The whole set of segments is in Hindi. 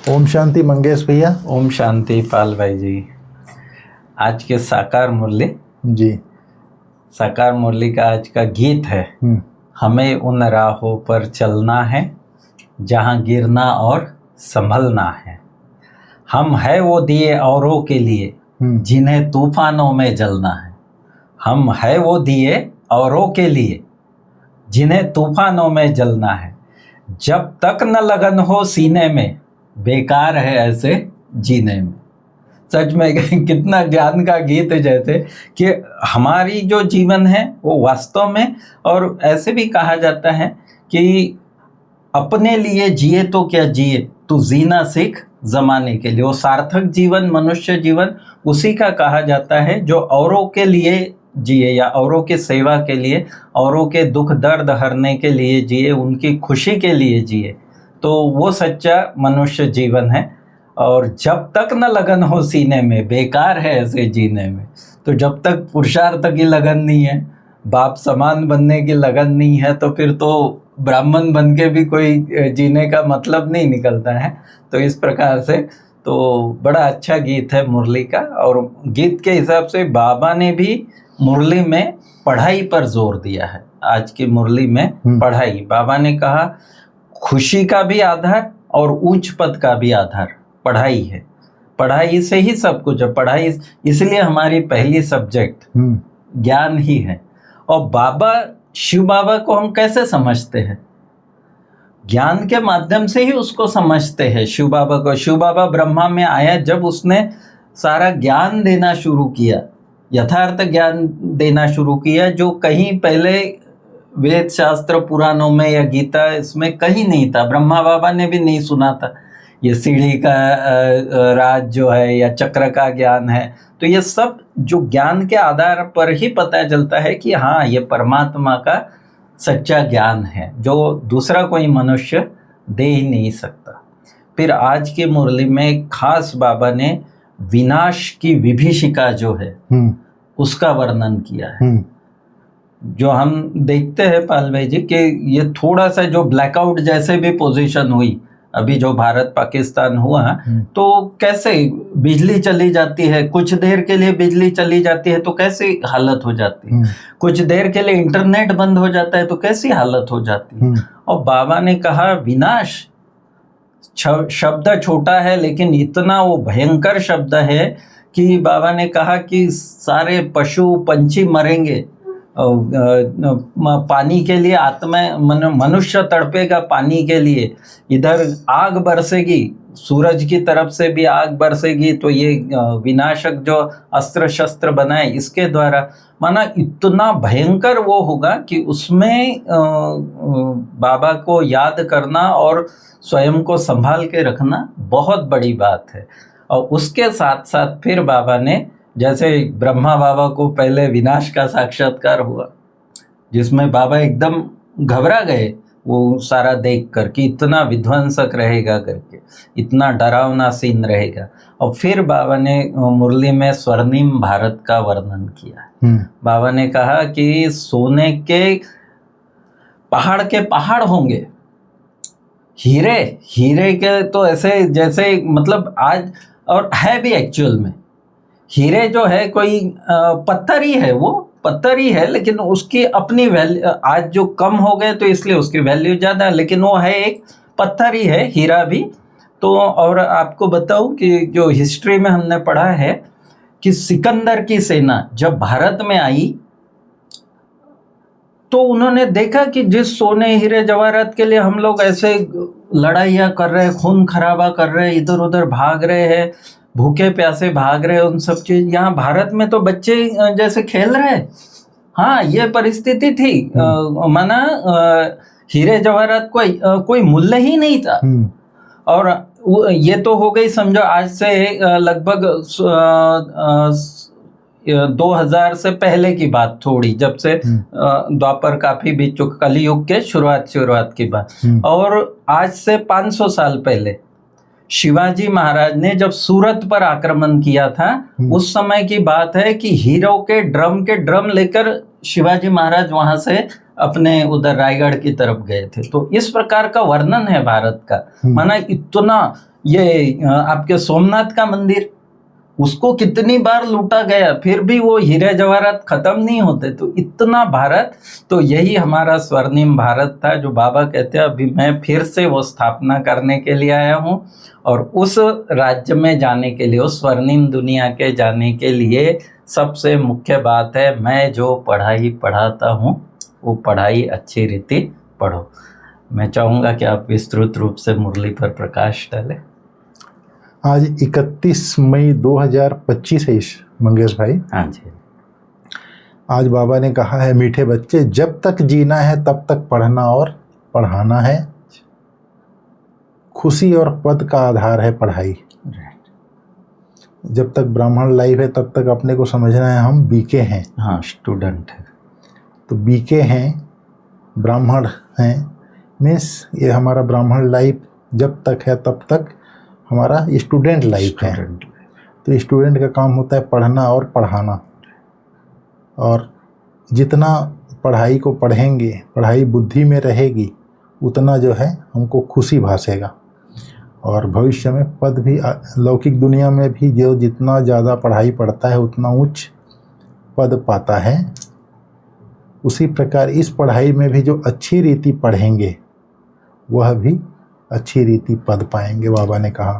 ओम शांति मंगेश भैया। ओम शांति पाल भाई जी। आज के साकार मुरली जी। साकार मुरली का आज का गीत है, हमें उन राहों पर चलना है जहाँ गिरना और संभलना है। हम है वो दिए औरों के लिए जिन्हें तूफानों में जलना है। हम है वो दिए औरों के लिए जिन्हें तूफानों में जलना है। जब तक न लगन हो सीने में बेकार है ऐसे जीने में। सच में कितना ज्ञान का गीत है, जैसे कि हमारी जो जीवन है वो वास्तव में, और ऐसे भी कहा जाता है कि अपने लिए जिए तो क्या जिए, तू जीना सीख जमाने के लिए। वो सार्थक जीवन, मनुष्य जीवन उसी का कहा जाता है जो औरों के लिए जिए या औरों की सेवा के लिए, औरों के दुख दर्द हरने के लिए जिए, उनकी खुशी के लिए जिए, तो वो सच्चा मनुष्य जीवन है। और जब तक न लगन हो सीने में बेकार है ऐसे जीने में। तो जब तक पुरुषार्थ की लगन नहीं है, बाप समान बनने की लगन नहीं है, तो फिर तो ब्राह्मण बन के भी कोई जीने का मतलब नहीं निकलता है। तो इस प्रकार से तो बड़ा अच्छा गीत है मुरली का। और गीत के हिसाब से बाबा ने भी मुरली में पढ़ाई पर जोर दिया है। आज की मुरली में पढ़ाई, बाबा ने कहा खुशी का भी आधार और उच्च पद का भी आधार पढ़ाई है। पढ़ाई से ही सब कुछ है। पढ़ाई इसलिए हमारी पहली सब्जेक्ट ज्ञान ही है। और बाबा, शिव बाबा को हम कैसे समझते हैं? ज्ञान के माध्यम से ही उसको समझते हैं शिव बाबा को। शिव बाबा ब्रह्मा में आया जब उसने सारा ज्ञान देना शुरू किया, यथार्थ ज्ञान देना शुरू किया, जो कहीं पहले वेद शास्त्र पुराणों में या गीता इसमें कहीं नहीं था। ब्रह्मा बाबा ने भी नहीं सुना था। ये सीढ़ी का राज जो है या चक्र का ज्ञान है, तो ये सब जो ज्ञान के आधार पर ही पता चलता है कि हाँ, ये परमात्मा का सच्चा ज्ञान है जो दूसरा कोई मनुष्य दे ही नहीं सकता। फिर आज की मुरली में खास बाबा ने विनाश की विभीषिका जो है उसका वर्णन किया है। जो हम देखते हैं पाल भाई जी कि ये थोड़ा सा जो ब्लैकआउट जैसे भी पोजीशन हुई, अभी जो भारत पाकिस्तान हुआ, तो कैसे बिजली चली जाती है, कुछ देर के लिए बिजली चली जाती है तो कैसी हालत हो जाती है, कुछ देर के लिए इंटरनेट बंद हो जाता है तो कैसी हालत हो जाती है। और बाबा ने कहा विनाश शब्द छोटा है लेकिन इतना वो भयंकर शब्द है कि बाबा ने कहा कि सारे पशु पंछी मरेंगे, पानी के लिए आत्मा मनुष्य तड़पेगा पानी के लिए, इधर आग बरसेगी, सूरज की तरफ से भी आग बरसेगी, तो ये विनाशक जो अस्त्र शस्त्र बनाए इसके द्वारा, माना इतना भयंकर वो होगा कि उसमें बाबा को याद करना और स्वयं को संभाल के रखना बहुत बड़ी बात है। और उसके साथ साथ फिर बाबा ने, जैसे ब्रह्मा बाबा को पहले विनाश का साक्षात्कार हुआ जिसमें बाबा एकदम घबरा गए वो सारा देख कर कि इतना विध्वंसक रहेगा करके, इतना डरावना सीन रहेगा। और फिर बाबा ने मुरली में स्वर्णिम भारत का वर्णन किया। बाबा ने कहा कि सोने के पहाड़ होंगे, हीरे के तो ऐसे जैसे मतलब आज, और है भी एक्चुअल में हीरे जो है कोई पत्थर ही है, वो पत्थर ही है, लेकिन उसकी अपनी वैल्यू, आज जो कम हो गए तो इसलिए उसकी वैल्यू ज़्यादा, लेकिन वो है एक पत्थर ही है, हीरा भी। तो और आपको बताऊं कि जो हिस्ट्री में हमने पढ़ा है कि सिकंदर की सेना जब भारत में आई तो उन्होंने देखा कि जिस सोने हीरे जवाहरात के लिए हम लोग ऐसे लड़ाइयाँ कर रहे हैं, खून खराबा कर रहे हैं, इधर उधर भाग रहे हैं, भूखे प्यासे भाग रहे हैं, उन सब चीज, यहाँ भारत में तो बच्चे जैसे खेल रहे हैं। हाँ, ये परिस्थिति थी। माना हीरे जवाहरात कोई मूल्य ही नहीं था। और ये तो हो गई समझो आज से लगभग 2000 से पहले की बात, थोड़ी जब से द्वापर काफी बीत चुका, कलयुग के शुरुआत की बात। और आज से 500 साल पहले शिवाजी महाराज ने जब सूरत पर आक्रमण किया था, उस समय की बात है कि हीरो के ड्रम लेकर शिवाजी महाराज वहां से अपने उधर रायगढ़ की तरफ गए थे। तो इस प्रकार का वर्णन है भारत का। माना ये आपके सोमनाथ का मंदिर, उसको कितनी बार लूटा गया, फिर भी वो हीरे जवाहरात खत्म नहीं होते। तो इतना भारत, तो यही हमारा स्वर्णिम भारत था, जो बाबा कहते हैं अभी मैं फिर से वो स्थापना करने के लिए आया हूँ। और उस राज्य में जाने के लिए, उस स्वर्णिम दुनिया के जाने के लिए सबसे मुख्य बात है, मैं जो पढ़ाई पढ़ाता हूँ वो पढ़ाई अच्छी रीति पढ़ो। मैं चाहूँगा कि आप विस्तृत रूप से मुरली पर प्रकाश डालें। आज 31 मई 2025 है मंगेश भाई। हाँ जी। आज बाबा ने कहा है, मीठे बच्चे, जब तक जीना है तब तक पढ़ना और पढ़ाना है। खुशी और पद का आधार है पढ़ाई। जब तक ब्राह्मण लाइफ है तब तक अपने को समझना है हम बीके हैं। हाँ, स्टूडेंट है। तो बीके हैं, ब्राह्मण हैं, मीन्स ये हमारा ब्राह्मण लाइफ जब तक है तब तक हमारा स्टूडेंट लाइफ है। तो स्टूडेंट का काम होता है पढ़ना और पढ़ाना। और जितना पढ़ाई को पढ़ेंगे, पढ़ाई बुद्धि में रहेगी, उतना जो है हमको खुशी भासेगा। और भविष्य में पद भी, लौकिक दुनिया में भी जो जितना ज़्यादा पढ़ाई पढ़ता है उतना उच्च पद पाता है। उसी प्रकार इस पढ़ाई में भी जो अच्छी रीति पढ़ेंगे वह भी अच्छी रीति पद पाएंगे, बाबा ने कहा।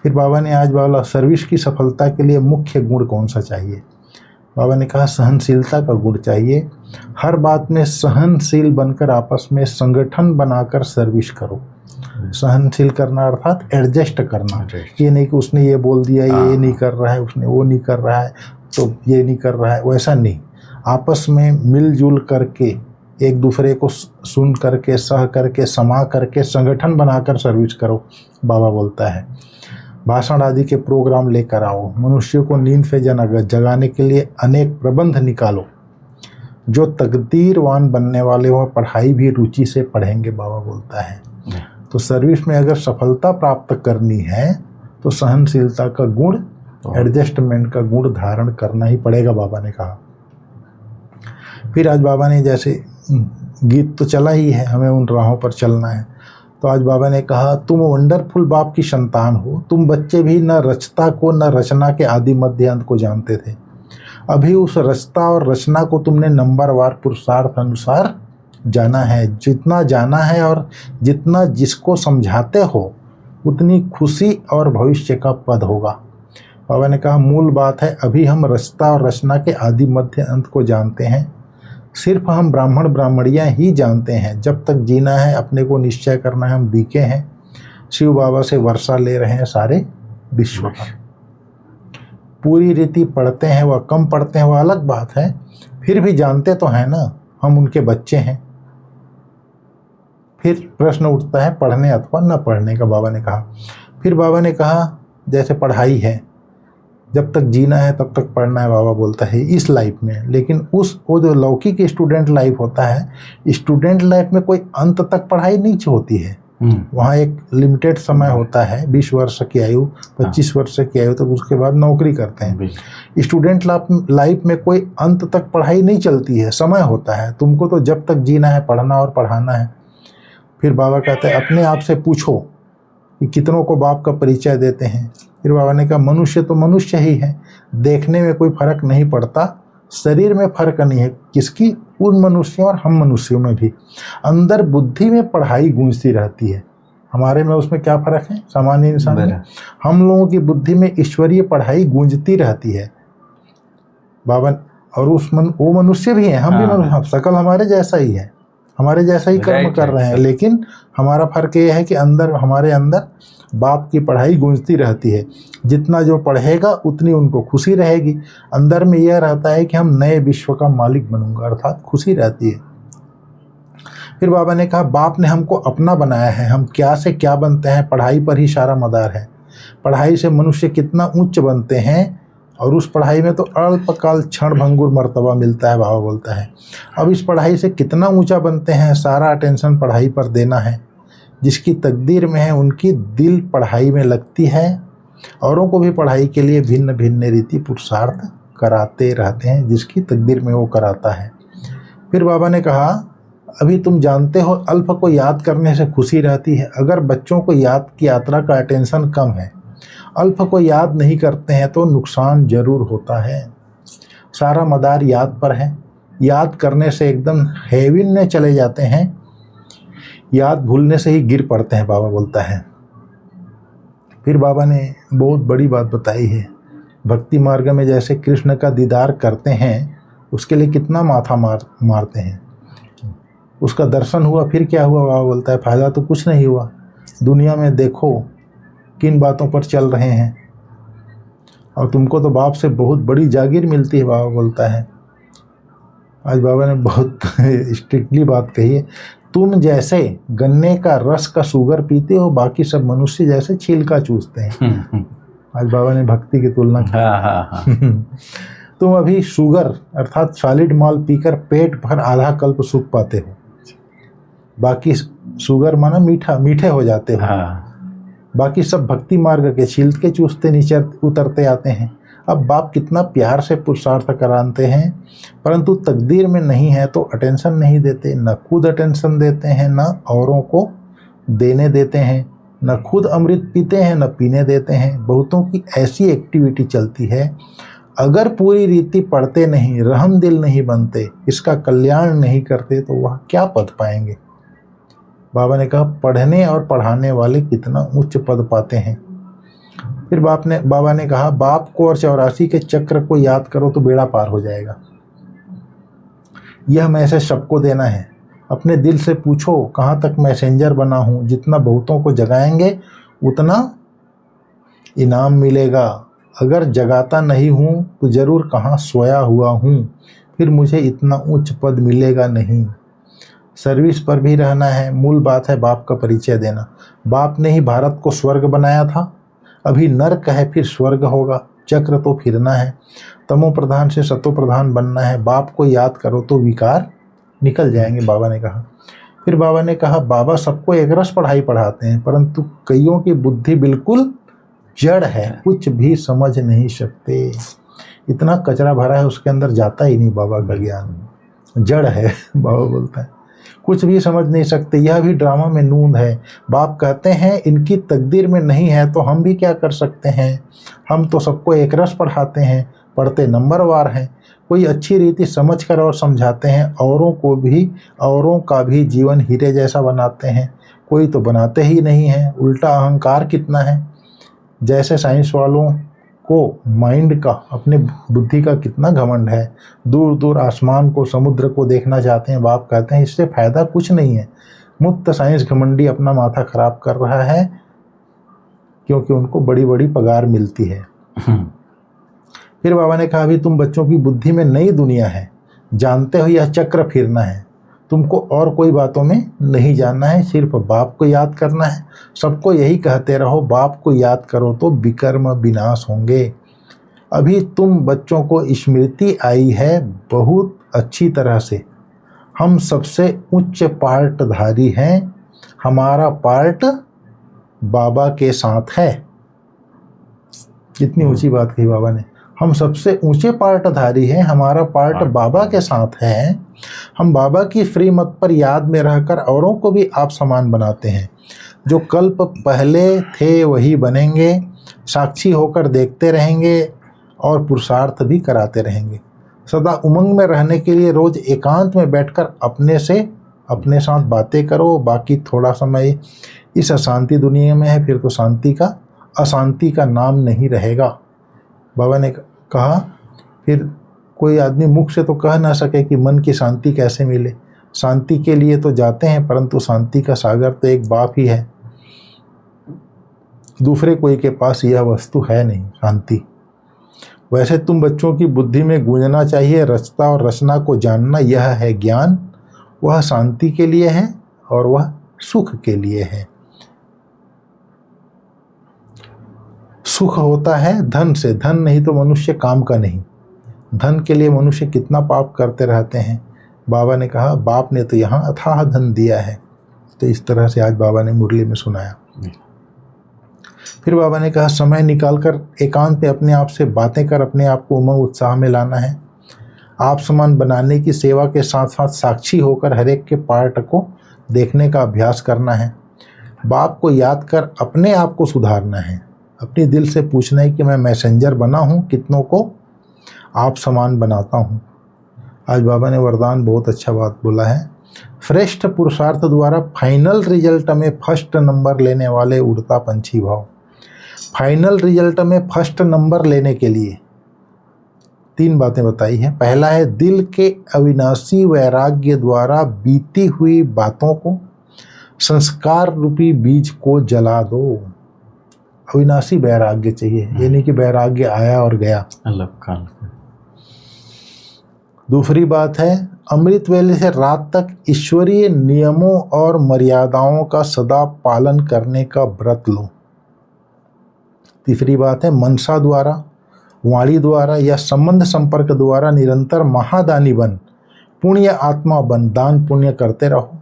फिर बाबा ने आज बोला, सर्विस की सफलता के लिए मुख्य गुण कौन सा चाहिए। बाबा ने कहा सहनशीलता का गुण चाहिए। हर बात में सहनशील बनकर आपस में संगठन बनाकर सर्विस करो। सहनशील करना अर्थात एडजस्ट करना। ये नहीं कि उसने ये बोल दिया, ये नहीं कर रहा है, उसने वो नहीं कर रहा है तो ये नहीं कर रहा है, वैसा नहीं। आपस में मिलजुल करके, एक दूसरे को सुन करके, सह करके, समा करके, संगठन बनाकर सर्विस करो, बाबा बोलता है। भाषण आदि के प्रोग्राम लेकर आओ। मनुष्यों को नींद से जगाने के लिए अनेक प्रबंध निकालो। जो तकदीरवान बनने वाले वह पढ़ाई भी रुचि से पढ़ेंगे, बाबा बोलता है। तो सर्विस में अगर सफलता प्राप्त करनी है तो सहनशीलता का गुण, एडजस्टमेंट का गुण धारण करना ही पड़ेगा, बाबा ने कहा। फिर आज बाबा ने, जैसे गीत तो चला ही है, हमें उन राहों पर चलना है। तो आज बाबा ने कहा, तुम वंडरफुल बाप की संतान हो। तुम बच्चे भी न रचता को न रचना के आदि मध्य अंत को जानते थे। अभी उस रचता और रचना को तुमने नंबरवार पुरुषार्थ अनुसार जाना है। जितना जाना है और जितना जिसको समझाते हो उतनी खुशी और भविष्य का पद होगा। बाबा ने कहा, मूल बात है, अभी हम रचता और रचना के आदि मध्य अंत को जानते हैं। सिर्फ हम ब्राह्मण ब्राह्मणियाँ ही जानते हैं। जब तक जीना है अपने को निश्चय करना है, हम बीके हैं। शिव बाबा से वर्षा ले रहे हैं सारे विश्व का। पूरी रीति पढ़ते हैं, वह कम पढ़ते हैं, वह अलग बात है, फिर भी जानते तो हैं ना, हम उनके बच्चे हैं। फिर प्रश्न उठता है पढ़ने अथवा न पढ़ने का, बाबा ने कहा। फिर बाबा ने कहा, जैसे पढ़ाई है, जब तक जीना है तब तक पढ़ना है, बाबा बोलता है इस लाइफ में। लेकिन वो जो लौकिक स्टूडेंट लाइफ होता है, स्टूडेंट लाइफ में कोई अंत तक पढ़ाई नहीं होती है। वहाँ एक लिमिटेड समय होता है, 20 वर्ष की आयु, 25 वर्ष की आयु तक, उसके बाद नौकरी करते हैं। स्टूडेंट लाइफ में कोई अंत तक पढ़ाई नहीं चलती है, समय होता है। तुमको तो जब तक जीना है पढ़ना और पढ़ाना है। फिर बाबा कहते हैं, अपने आप से पूछो कि कितनों को बाप का परिचय देते हैं। फिर बाबा ने कहा, मनुष्य तो मनुष्य ही है, देखने में कोई फर्क नहीं पड़ता, शरीर में फर्क नहीं है किसकी, उन मनुष्यों और हम मनुष्यों में भी। अंदर बुद्धि में पढ़ाई गूंजती रहती है, हमारे में उसमें क्या फर्क है सामान्य इंसान में। हम लोगों की बुद्धि में ईश्वरीय पढ़ाई गूंजती रहती है, बाबा। और वो मनुष्य भी हैं, हम भी मनुष्य, सकल हमारे जैसा ही है, हमारे जैसा ही कर्म कर रहे हैं। लेकिन हमारा फर्क ये है कि अंदर, हमारे अंदर बाप की पढ़ाई गूंजती रहती है। जितना जो पढ़ेगा उतनी उनको खुशी रहेगी। अंदर में यह रहता है कि हम नए विश्व का मालिक बनूंगा, अर्थात खुशी रहती है। फिर बाबा ने कहा, बाप ने हमको अपना बनाया है, हम क्या से क्या बनते हैं, पढ़ाई पर ही सारा मदार है। पढ़ाई से मनुष्य कितना उच्च बनते हैं, और उस पढ़ाई में तो अल्पकाल क्षण भंगुर मर्तबा मिलता है, बाबा बोलता है। अब इस पढ़ाई से कितना ऊंचा बनते हैं, सारा अटेंशन पढ़ाई पर देना है। जिसकी तकदीर में है उनकी दिल पढ़ाई में लगती है। औरों को भी पढ़ाई के लिए भिन्न भिन्न रीति पुरुषार्थ कराते रहते हैं, जिसकी तकदीर में वो कराता है। फिर बाबा ने कहा, अभी तुम जानते हो अल्प को याद करने से खुशी रहती है। अगर बच्चों को याद की यात्रा का अटेंशन कम है, अल्प को याद नहीं करते हैं तो नुकसान जरूर होता है। सारा मदार याद पर है। याद करने से एकदम हेविन में चले जाते हैं, याद भूलने से ही गिर पड़ते हैं, बाबा बोलता है। फिर बाबा ने बहुत बड़ी बात बताई है। भक्ति मार्ग में जैसे कृष्ण का दीदार करते हैं, उसके लिए कितना माथा मारते हैं। उसका दर्शन हुआ, फिर क्या हुआ? बाबा बोलता है फायदा तो कुछ नहीं हुआ। दुनिया में देखो किन बातों पर चल रहे हैं, और तुमको तो बाप से बहुत बड़ी जागीर मिलती है, बाबा बोलता है। आज बाबा ने बहुत स्ट्रिक्टली बात कही है। तुम जैसे गन्ने का रस का शुगर पीते हो, बाकी सब मनुष्य जैसे छिलका चूसते हैं। आज बाबा ने भक्ति की तुलना की। तुम अभी शुगर अर्थात सॉलिड माल पीकर पेट भर आधा कल्प सुख पाते हो, बाकी शुगर माना मीठे हो जाते हो। बाकी सब भक्ति मार्ग के छिलके चूसते नीचे उतरते आते हैं। अब बाप कितना प्यार से पुरुषार्थ कराते हैं, परंतु तकदीर में नहीं है तो अटेंशन नहीं देते। न खुद अटेंशन देते हैं, न औरों को देने देते हैं। न खुद अमृत पीते हैं, न पीने देते हैं। बहुतों की ऐसी एक्टिविटी चलती है, अगर पूरी रीति पढ़ते नहीं, रहम दिल नहीं बनते, इसका कल्याण नहीं करते, तो वह क्या पद पाएंगे? बाबा ने कहा पढ़ने और पढ़ाने वाले कितना उच्च पद पाते हैं। फिर बाबा ने कहा बाप को और 84 के चक्र को याद करो तो बेड़ा पार हो जाएगा। यह मैसेज सबको देना है। अपने दिल से पूछो कहाँ तक मैसेंजर बना हूँ। जितना बहुतों को जगाएंगे उतना इनाम मिलेगा। अगर जगाता नहीं हूँ तो ज़रूर कहाँ सोया हुआ हूँ, फिर मुझे इतना उच्च पद मिलेगा नहीं। सर्विस पर भी रहना है। मूल बात है बाप का परिचय देना। बाप ने ही भारत को स्वर्ग बनाया था, अभी नर्क है फिर स्वर्ग होगा। चक्र तो फिरना है। तमो प्रधान से सतो प्रधान बनना है। बाप को याद करो तो विकार निकल जाएंगे, बाबा ने कहा। फिर बाबा ने कहा बाबा सबको एक रस पढ़ाई पढ़ाते हैं, परंतु कईयों की बुद्धि बिल्कुल जड़ है, कुछ भी समझ नहीं सकते। इतना कचरा भरा है उसके अंदर जाता ही नहीं बाबा का ज्ञान। जड़ है, बाबा बोलता है, कुछ भी समझ नहीं सकते। यह भी ड्रामा में नूंद है। बाप कहते हैं इनकी तकदीर में नहीं है तो हम भी क्या कर सकते हैं। हम तो सबको एक रस पढ़ाते हैं, पढ़ते नंबरवार हैं। कोई अच्छी रीति समझ कर और समझाते हैं, औरों का भी जीवन हीरे जैसा बनाते हैं। कोई तो बनाते ही नहीं है। उल्टा अहंकार कितना है। जैसे साइंस वालों को माइंड का, अपने बुद्धि का कितना घमंड है। दूर दूर आसमान को, समुद्र को देखना चाहते हैं। बाप कहते हैं इससे फायदा कुछ नहीं है। मुक्त साइंस घमंडी अपना माथा खराब कर रहा है, क्योंकि उनको बड़ी बड़ी पगार मिलती है। फिर बाबा ने कहा अभी तुम बच्चों की बुद्धि में नई दुनिया है। जानते हो यह चक्र फिरना है। तुमको और कोई बातों में नहीं जानना है, सिर्फ बाप को याद करना है। सबको यही कहते रहो बाप को याद करो तो विकर्म विनाश होंगे। अभी तुम बच्चों को स्मृति आई है बहुत अच्छी तरह से। हम सबसे उच्च पार्टधारी हैं। हमारा पार्ट बाबा के साथ है। कितनी ऊंची बात कही बाबा ने। हम सबसे ऊंचे पार्टधारी हैं, हमारा पार्ट बाबा के साथ है। हम बाबा की फ्री मत पर याद में रहकर औरों को भी आप समान बनाते हैं। जो कल्प पहले थे वही बनेंगे। साक्षी होकर देखते रहेंगे और पुरुषार्थ भी कराते रहेंगे। सदा उमंग में रहने के लिए रोज एकांत में बैठकर अपने साथ बातें करो। बाकी थोड़ा समय इस अशांति दुनिया में है, फिर तो अशांति का नाम नहीं रहेगा। बाबा ने कहा फिर कोई आदमी मुख से तो कह ना सके कि मन की शांति कैसे मिले। शांति के लिए तो जाते हैं, परंतु शांति का सागर तो एक बाप ही है। दूसरे कोई के पास यह वस्तु है नहीं शांति। वैसे तुम बच्चों की बुद्धि में गूंजना चाहिए रचता और रचना को जानना। यह है ज्ञान। वह शांति के लिए है और वह सुख के लिए है। सुख होता है धन से, धन नहीं तो मनुष्य काम का नहीं। धन के लिए मनुष्य कितना पाप करते रहते हैं। बाबा ने कहा बाप ने तो यहाँ अथाह धन दिया है। तो इस तरह से आज बाबा ने मुरली में सुनाया। फिर बाबा ने कहा समय निकालकर एकांत में अपने आप से बातें कर अपने आप को उमंग उत्साह में लाना है। आप समान बनाने की सेवा के साथ साथ साक्षी होकर हर एक के पार्ट को देखने का अभ्यास करना है। बाप को याद कर अपने आप को सुधारना है। अपने दिल से पूछना है कि मैं मैसेंजर बना हूँ, कितनों को आप समान बनाता हूँ। आज बाबा ने वरदान बहुत अच्छा बात बोला है। श्रेष्ठ पुरुषार्थ द्वारा फाइनल रिजल्ट में फर्स्ट नंबर लेने वाले उड़ता पंछी भाव। फाइनल रिजल्ट में फर्स्ट नंबर लेने के लिए 3 बातें बताई हैं। पहला है दिल के अविनाशी वैराग्य द्वारा बीती हुई बातों को, संस्कार रूपी बीज को जला दो। अविनाशी वैराग्य चाहिए, ये नहीं कि वैराग्य आया और गया। अलग काल। दूसरी बात है अमृत वेले से रात तक ईश्वरीय नियमों और मर्यादाओं का सदा पालन करने का व्रत लो। तीसरी बात है मनसा द्वारा, वाणी द्वारा या संबंध संपर्क द्वारा निरंतर महादानी बन, पुण्य आत्मा बन, दान पुण्य करते रहो।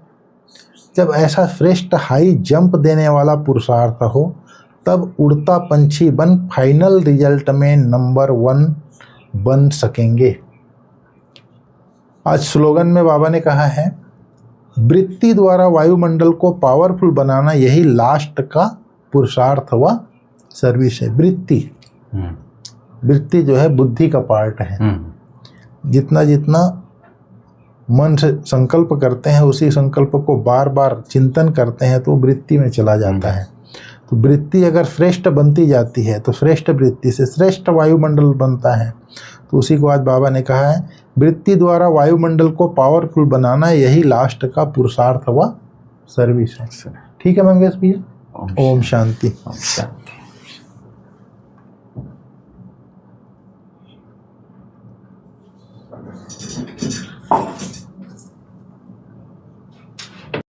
जब ऐसा श्रेष्ठ हाई जंप देने वाला पुरुषार्थ हो तब उड़ता पंछी बन फाइनल रिजल्ट में नंबर 1 बन सकेंगे। आज स्लोगन में बाबा ने कहा है वृत्ति द्वारा वायुमंडल को पावरफुल बनाना यही लास्ट का पुरुषार्थ व सर्विस है। वृत्ति जो है बुद्धि का पार्ट है। जितना जितना मन से संकल्प करते हैं, उसी संकल्प को बार बार चिंतन करते हैं तो वृत्ति में चला जाता है। तो वृत्ति अगर श्रेष्ठ बनती जाती है तो श्रेष्ठ वृत्ति से श्रेष्ठ वायुमंडल बनता है। तो उसी को आज बाबा ने कहा है वृत्ति द्वारा वायुमंडल को पावरफुल बनाना यही लास्ट का पुरुषार्थ व सर्विस है। ठीक है मंगेश भैया, ओम शांति।